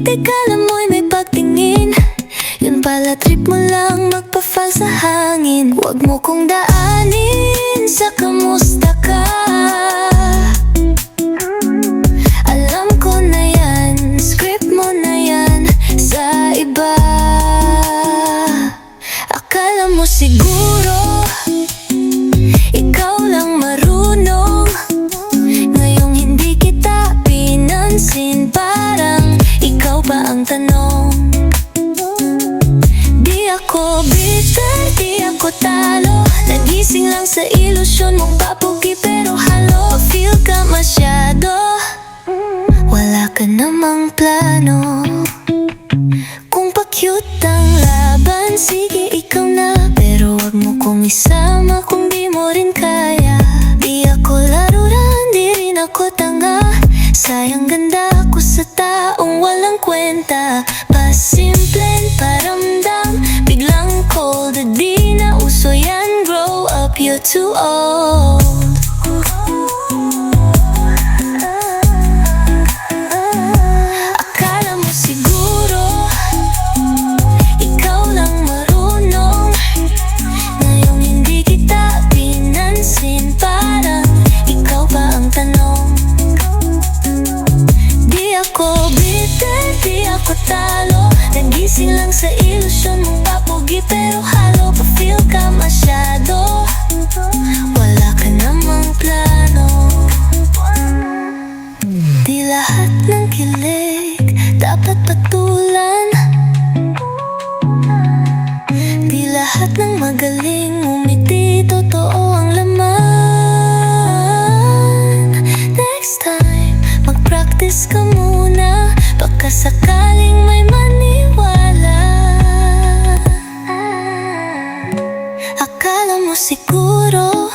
Teka lang mo'y may pagtingin, yun pala trip mo lang magpa-fall sa hangin. Huwag mo kong daanin sa kamusta ka. Alam ko na yan, script mo na yan sa iba. Akala mo siguro ikaw lang marunong, ngayong hindi kita pinansin, parang ikaw ba ang tanong? Di ako bitter, di ako talo, nagising lang sa ilusyon mong papugi, pero halo, feel ka masyado. Wala ka namang plano. Kung pa-cute ang laban, sige ikaw na, pero wag mo kong isama kung di mo rin kaya. Di ako laruran, di rin ako tanga, sayang ganda ko sa taong walang kwenta. Pasimpleng paramdam, biglang cold, di na uso yan, grow up, you're too old. Akala mo siguro ikaw lang marunong, ngayong hindi kita pinansin, parang ikaw ba ang tanong? Di ako bitter, di ako talo, nagising lang sa ilusyon mong papugi, pero halo, pa-feel ka masyado. Wala ka namang plano. Di lahat ng kilig dapat patulan, di lahat ng magaling umiti totoo ang laman. Next time, mag-practice ka muna, baka sakaling may maniwala. Akala mo siguro